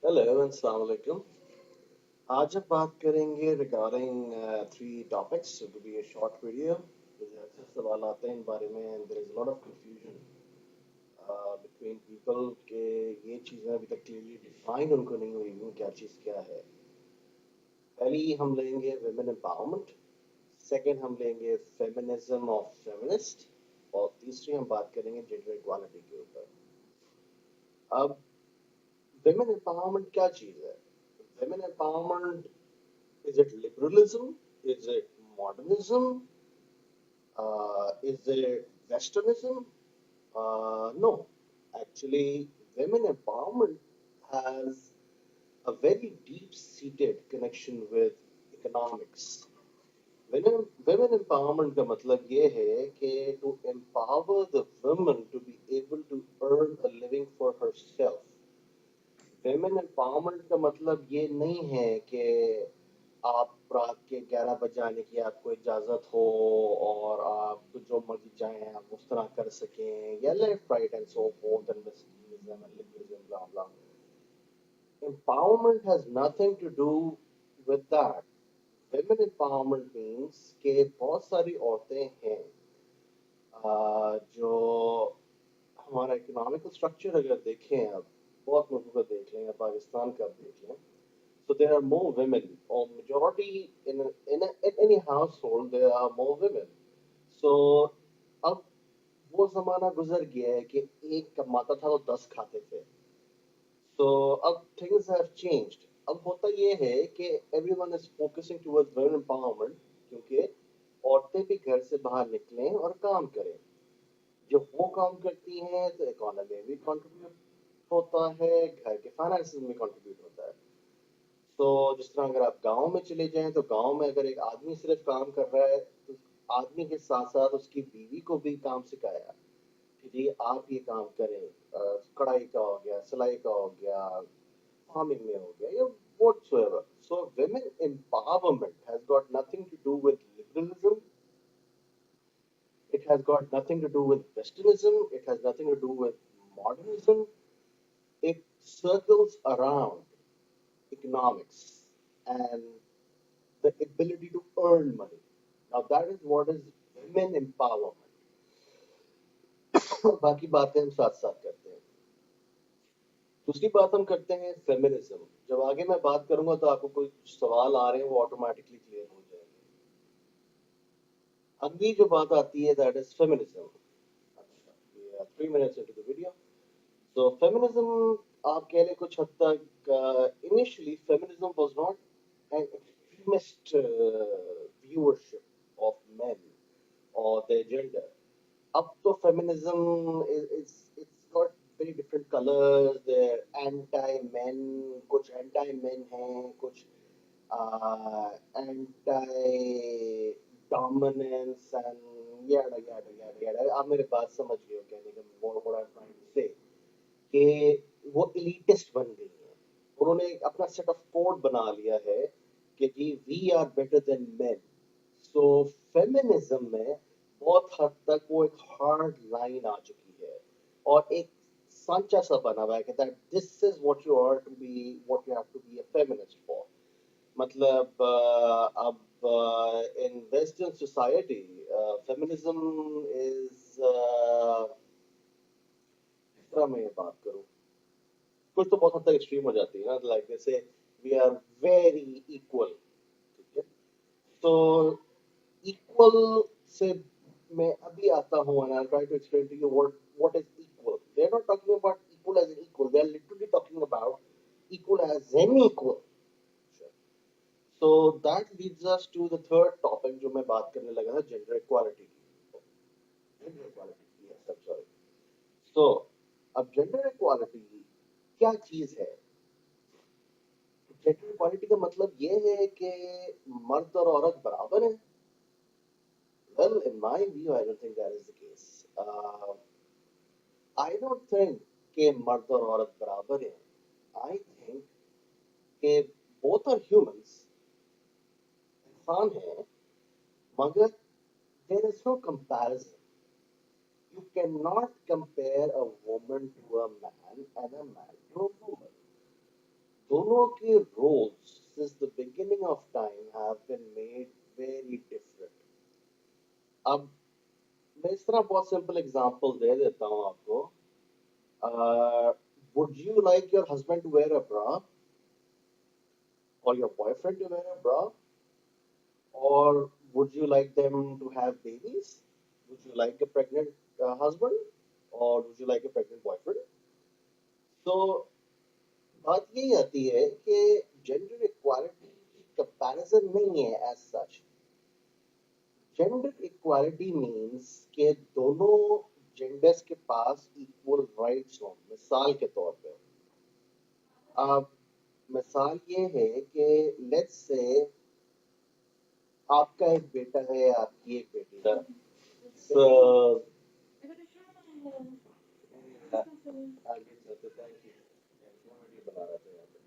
Hello अस्सलाम वालेकुम। आज हम बात करेंगे regarding three topics. It will be a short video. ऐसे सवाल आते हैं इन बारे में and there is a lot of confusion between people के ये चीज़ें अभी तक क्लियरली डिफाइन उनको नहीं हुई हैं क्या चीज़ क्या है। पहली हम लेंगे वुमेन एम्पावरमेंट, सेकंड हम लेंगे फेमिनिज्म ऑफ फेमिनिस्ट और तीसरी हम बात करेंगे जेंडर इक्वालिटी के ऊपर। अब वुमेन एम्पावरमेंट क्या चीज़ है? Women empowerment, is it liberalism? Is it modernism? Is it Westernism? No. Actually, women empowerment has a very deep-seated connection with economics. Women empowerment का मतलब ये है कि to empower the women to be able to earn a living for herself. Women empowerment का मतलब ये नहीं है कि आप रात के 11 बजे आने की आपको इजाज़त हो और आप जो मर्जी चाहें आप उस तरह कर सकें या left right and so forth and westernism and liberalism blah blah. Empowerment has nothing to do with that. Women empowerment means कि बहुत सारी औरतें हैं जो हमारा इकोनॉमिकल स्ट्रक्चर अगर देखें आप बहुत मुल्कों का देख लें या पाकिस्तान का देख लें, so there are more women or majority in any household there are more women. So अब वो जमाना गुजर गया है कि एक कमाता था तो 10 खाते थे। So अब things have changed. अब होता ये है कि everyone is focusing towards women empowerment क्योंकि औरतें भी घर से बाहर निकलें और काम करें। जब वो काम करती हैं तो इकोनॉमी में भी कंट्रीब्यूट होता है, घर के फाइनेंसेस में कंट्रीब्यूट होता है। तो जिस तरह अगर आप गांव में चले जाएं तो गांव में अगर एक आदमी सिर्फ काम कर रहा है तो आदमी के साथ साथ उसकी बीवी को भी काम सिखाया कि जी आप ये काम करें। कढ़ाई का हो गया, सिलाई का हो गया, farming में हो गया या whatsoever. So women empowerment has got nothing to do with liberalism. It has got nothing to do with Westernism. It has nothing to do with modernism. It circles around economics and the ability to earn money. Now that is what is women empowerment. बाकी बातें हम साथ साथ करते हैं। दूसरी बात हम करते हैं फेमिनिज्म। जब आगे मैं बात करूंगा तो आपको कोई सवाल आ रहे हैं वो ऑटोमेटिकली क्लियर हो जाएंगे। अगली जो बात आती है दैट इज फेमिनिज्म। अच्छा, 3 minutes into the video. So feminism, आप कह लें कुछ हद तक initially feminism was not an extremist viewership of men or their gender. Up to feminism is it's got very different colors. They're anti-men, कुछ anti-men हैं, कुछ anti-dominance and yada yada yada yada. आप मेरे बात समझ गए हो कहने का what I'm trying to say कि वो elitist बन गई हैं। उन्होंने एक अपना set of code बना लिया है कि जी we are better than men. So feminism में बहुत हद तक वो एक हार्ड लाइन आ चुकी है और एक सांचा सा बना हुआ है कि that this is what you are to be, what you have to be a feminist for. मतलब अब in Western society feminism is किस तरह मैं ये बात करूं, कुछ तो बहुत हद तक एक्सट्रीम हो जाती है ना, लाइक जैसे वी आर वेरी इक्वल। ठीक है, तो इक्वल से मैं अभी आता हूँ and I'll try to explain to you what is equal. They're not talking about equal as an equal. They're literally talking about equal as an equal. So that leads us to the third topic जो मैं बात करने लगा था gender equality की. Gender equality, yes, I'm sorry. So अब gender equality क्या चीज है? जेंडर इक्वालिटी का मतलब ये है कि मर्द और औरत बराबर हैं। Well, in my view, I don't think that is the case. I don't think कि मर्द और औरत बराबर हैं। I think कि both are humans, इंसान हैं, मगर there is no comparison. You cannot compare a woman to a man and a man to a woman. दोनों के roles since the beginning of time have been made very different. अब मैं इस तरह बहुत सिंपल एग्जांपल दे देता हूँ आपको. Would you like your husband to wear a bra or your boyfriend to wear a bra, or would you like them to have babies? Would you like a pregnant husband, or would you like a pregnant boyfriend? So बात यही आती है कि gender equality comparison नहीं है as such. Gender equality means कि दोनों genders के पास इक्वल राइट्स हों. मिसाल के तौर पे अब मिसाल ये है कि लेट्स से आपका एक बेटा है, आपकी एक बेटी है. So, आगे चलते thank you. वीडियो बना रहा था यहाँ पे.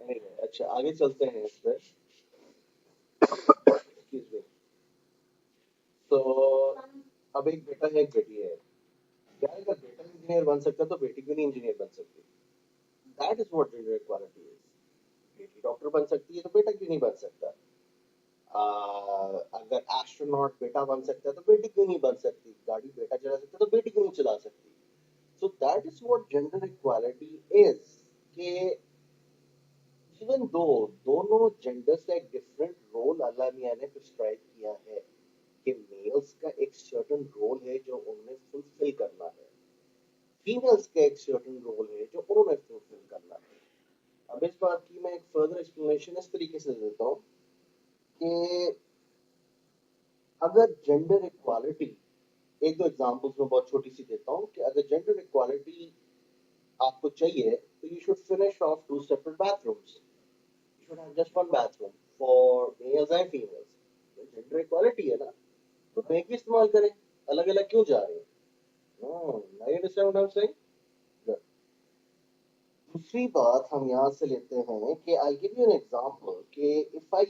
Anyway, अच्छा आगे चलते हैं इस पे. Excuse me. तो अब एक बेटा है, एक बेटी है. यार अगर बेटा इंजीनियर बन सकता है तो बेटी क्यों नहीं इंजीनियर बन सकती? That is what gender equality is. बेटी डॉक्टर बन सकती है तो बेटा क्यों नहीं बन सकता? अगर एस्ट्रोनॉट बेटा बन सकता है तो बेटी क्यों नहीं बन सकती? गाड़ी बेटा चला सकता है तो बेटी क्यों नहीं चला सकती? So that is what gender equality is. कि इवन दो दोनों जेंडर्स का एक डिफरेंट रोल अल्लाह मियां ने प्रिस्क्राइब किया है कि मेल्स का एक सर्टेन रोल है जो उन्हें फुलफिल करना है, फीमेल्स का एक सर्टेन रोल है जो उन्हें फुलफिल करना है. अब इस बात की मैं एक फर्दर एक्सप्लेनेशन इस तरीके से देता हूँ कि अगर जेंडर इक्वालिटी, एक दो एग्जांपल्स में बहुत छोटी सी देता हूँ कि अगर जेंडर इक्वालिटी आपको चाहिए तो you should finish off to separate bathrooms. You should have just one bathroom for males and females. Gender equality है ना, तो एक ही इस्तेमाल करें, अलग अलग क्यों जा रहे हैं? I understand what I am saying. दूसरी बात हम यहाँ से लेते हैं कि I give you an example कि if I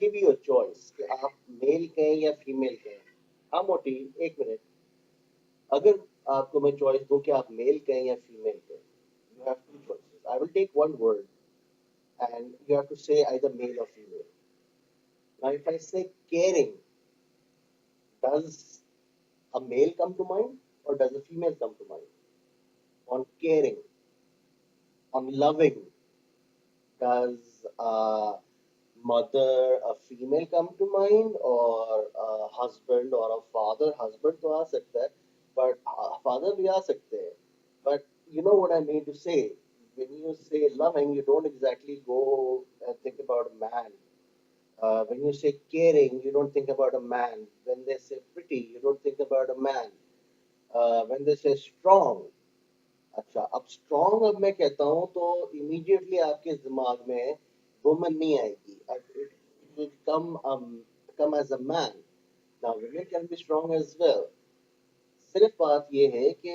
give you a choice कि आप मेल कहें या फीमेल कहें. हाँ मोटी, एक मिनट. अगर आपको मैं चॉइस दूं कि आप मेल कहें या फीमेल कहें, you have two choices. I will take one word and you have to say either male or female. Now, if I say caring, does a male come to mind or does a female come to mind? On caring, on loving, does a mother, a female come to mind, or a husband or a father? Husband तो आ सकता है, but father भी आ सकते हैं. But you know what I mean to say. When you say loving, you don't exactly go and think about a man. When you say caring, you don't think about a man. When they say pretty, you don't think about a man. When they say strong, अच्छा अब strong अब मैं कहता हूँ तो immediately आपके दिमाग में वुमन नहीं आएगी. It will come as a man. Now women can be strong as well. सिर्फ बात ये है कि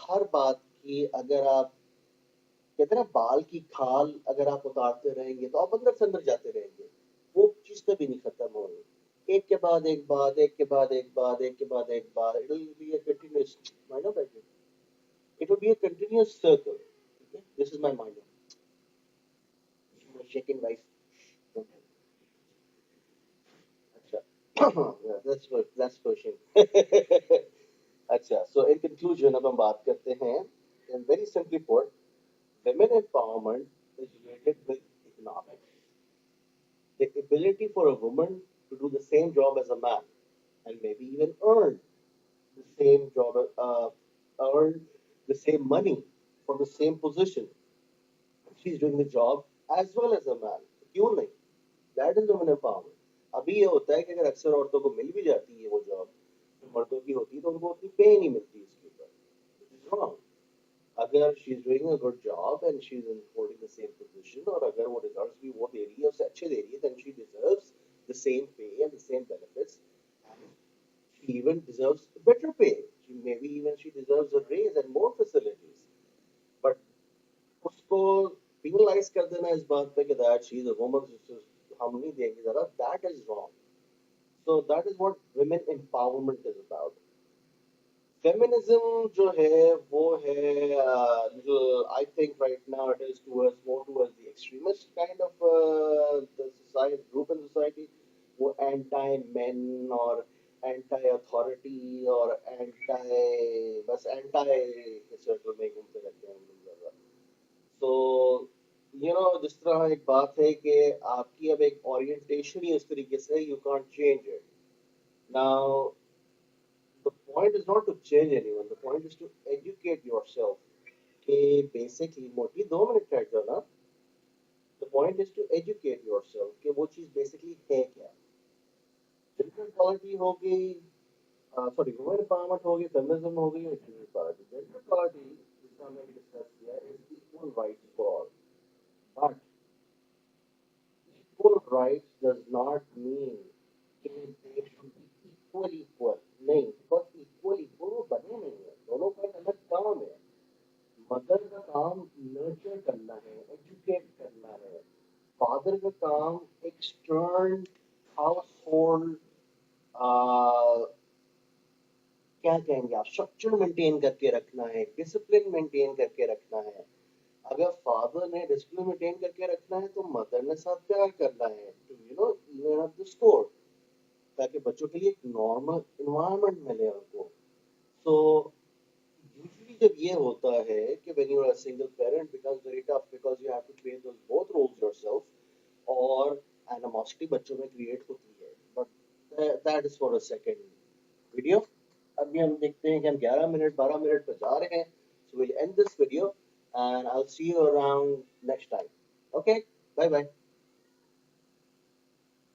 हर बात की अगर आप कहते हैं ना बाल की खाल अगर आप उतारते रहेंगे तो आप अंदर से अंदर जाते रहेंगे, वो चीज कभी नहीं खत्म होगी. एक के बाद एक बात, एक के बाद एक बात, एक के बाद एक बात. It will be a continuous mind of. It will be a continuous circle. Okay? This is my mind. Shaking rice. अच्छा. Yeah, that's pushing. अच्छा. So in conclusion, अब हम बात करते हैं. And very simply put, women empowerment is related with economics. The ability for a woman to do the same job as a man, and maybe even the same job, earn the same money for the same position. She's doing the job as well as a man. क्यों नहीं? That is women empowerment. अभी ये होता है कि अगर अक्सर औरतों को मिल भी जाती है वो जॉब जो मर्दों की होती है तो उनको उतनी पे नहीं मिलती इसके ऊपर. Which is wrong. अगर she is doing a good job and she is holding the same position और अगर वो results भी वो दे रही है उससे अच्छे दे रही है, then she deserves the same pay and the same benefits, and she even deserves better pay. Maybe even she deserves a raise and more facilities. But उसको penalize कर देना इस बात पे कि that she is a woman, हम नहीं देंगे ज़रा, that is wrong. So that is what women empowerment is about. Feminism जो है वो है little, I think right के सर्कल में घूमते रहते हैं हम लोग ज्यादा। तो जिस तरह एक बात है कि आपकी अब एक ओरिएंटेशन ही उस तरीके से, you can't change it now. The point is not to change anyone, the point is to educate yourself. कि बेसिकली मोटी 2 मिनट बैठ जाओ ना। The point is to educate yourself कि वो चीज बेसिकली है क्या। जेंडर इक्वालिटी हो गई, सॉरी वुमेन एम्पावरमेंट हो गई, फेमिनिज्म हो गई, और जेंडर इक्वालिटी। जेंडर इक्वालिटी जिसका हमने डिस्कस किया is equal rights for all. But equal rights does not mean कि they should be equal नहीं, because equal वो बने नहीं है, दोनों का एक अलग काम है। मदर का काम नर्चर करना है, एजुकेट करना है। फादर का काम एक्सटर्न हाउस होल्ड, क्या कहेंगे आप, स्ट्रक्चर मेंटेन करके रखना है, डिसिप्लिन मेंटेन करके रखना है। अगर फादर ने डिसिप्लिन मेंटेन करके रखना है तो मदर ने साथ प्यार करना है to even up the score, ताकि बच्चों के लिए एक नॉर्मल इन्वायरमेंट मिले उनको। सो यूजुअली जब ये होता है कि when you are a single parent becomes very tough because you have to play those both roles yourself, और एनिमोसिटी बच्चों में क्रिएट होती है। But that is for a second video. अभी हम देखते हैं कि हम 11 मिनट 12 मिनट पर जा रहे हैं। So will end this video and I will see you around next time. Okay, bye bye.